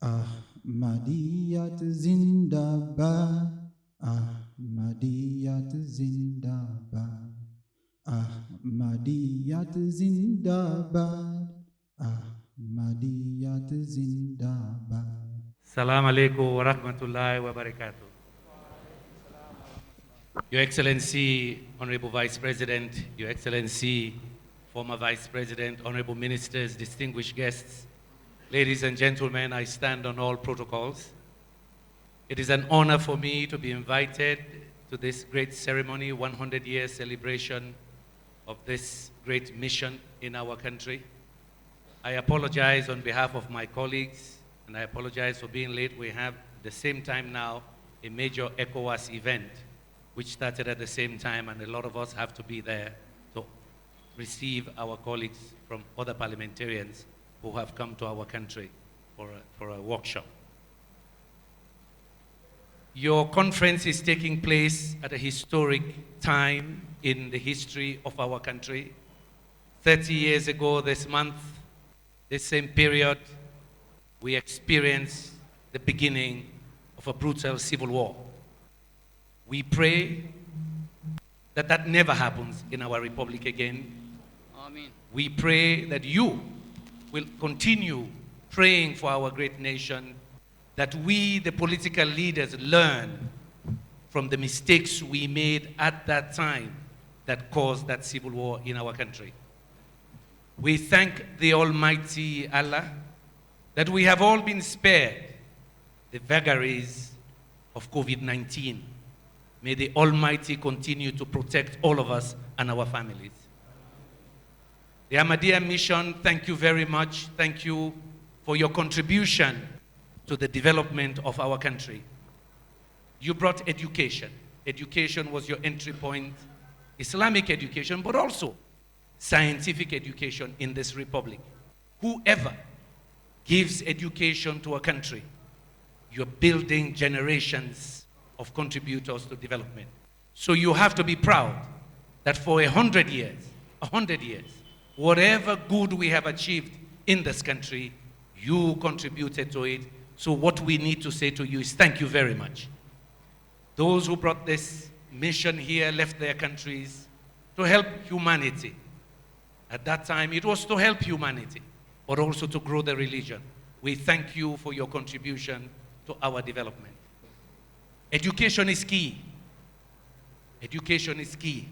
Ahmadiyat Zindabad, Ahmadiyat Zindabad, Ahmadiyat Zindabad, Ahmadiyat Zindabad. Salam alaikum wa rahmatullahi wa barakatuh. Your Excellency, Honorable Vice President, Your Excellency, former Vice President, Honorable Ministers, distinguished guests, ladies and gentlemen, I stand on all protocols. It is an honor for me to be invited to this great ceremony, 100-year celebration of this great mission in our country. I apologize on behalf of my colleagues, and I apologize for being late. We have, at the same time now, a major ECOWAS event, which started at the same time, and a lot of us have to be there to receive our colleagues from other parliamentarians who have come to our country for a workshop. Your conference is taking place at a historic time in the history of our country. 30 years ago this month, this same period, we experienced the beginning of a brutal civil war. We pray that that never happens in our republic again. Amen. We pray that you will continue praying for our great nation, that we, the political leaders, learn from the mistakes we made at that time that caused that civil war in our country. We thank the Almighty Allah that we have all been spared the vagaries of COVID-19. May the Almighty continue to protect all of us and our families. The Ahmadiyya Mission, thank you very much. Thank you for your contribution to the development of our country. You brought education. Education was your entry point, Islamic education, but also scientific education in this republic. Whoever gives education to a country, you're building generations of contributors to development. So you have to be proud that for 100 years, whatever good we have achieved in this country, you contributed to it. So what we need to say to you is thank you very much. Those who brought this mission here left their countries to help humanity. At that time, it was to help humanity, but also to grow the religion. We thank you for your contribution to our development. Education is key. Education is key.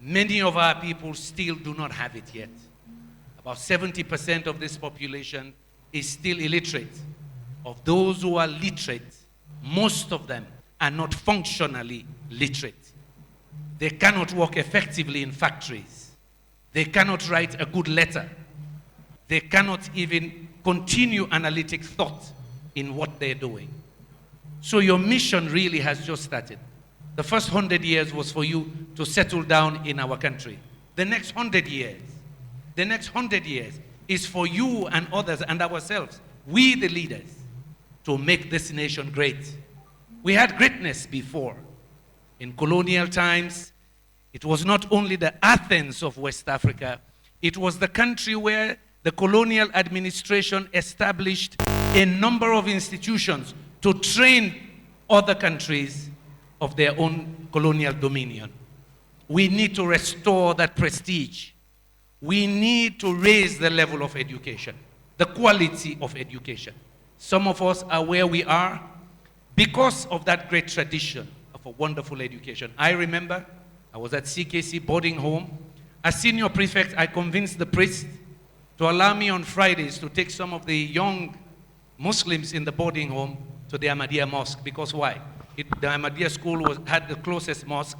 Many of our people still do not have it yet. About 70% of this population is still illiterate. Of those who are literate, most of them are not functionally literate. They cannot work effectively in factories. They cannot write a good letter. They cannot even continue analytic thought in what they're doing. So your mission really has just started. The first 100 years was for you to settle down in our country. The next 100 years is for you and others and ourselves, we the leaders, to make this nation great. We had greatness before. In colonial times, it was not only the Athens of West Africa, it was the country where the colonial administration established a number of institutions to train other countries of their own colonial dominion. We need to restore that prestige. We need to raise the level of education, the quality of education. Some of us are where we are because of that great tradition of a wonderful education. I remember I was at CKC boarding home. As senior prefect, I convinced the priest to allow me on Fridays to take some of the young Muslims in the boarding home to the Ahmadiyya mosque. Because why? The Ahmadiyya school had the closest mosque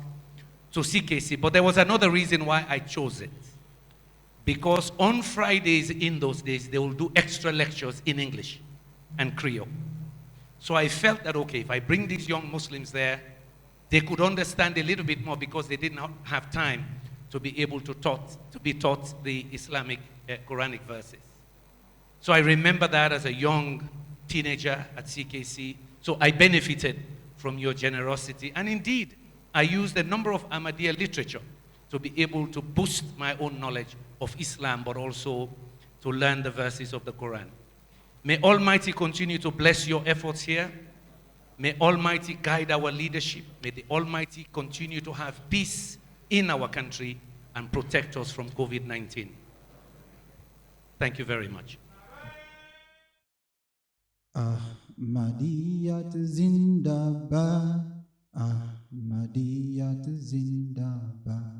to CKC. But there was another reason why I chose it. Because on Fridays in those days, they will do extra lectures in English and Creole. So I felt that, okay, if I bring these young Muslims there, they could understand a little bit more because they did not have time to be able to be taught the Islamic Quranic verses. So I remember that as a young teenager at CKC. So I benefited from your generosity. And indeed, I used a number of Ahmadiyya literature to be able to boost my own knowledge of Islam, but also to learn the verses of the Quran. May Almighty continue to bless your efforts here. May Almighty guide our leadership. May the Almighty continue to have peace in our country and protect us from COVID-19. Thank you very much. Ahmadiyat Zindabad, Ahmadiyat Zindabad.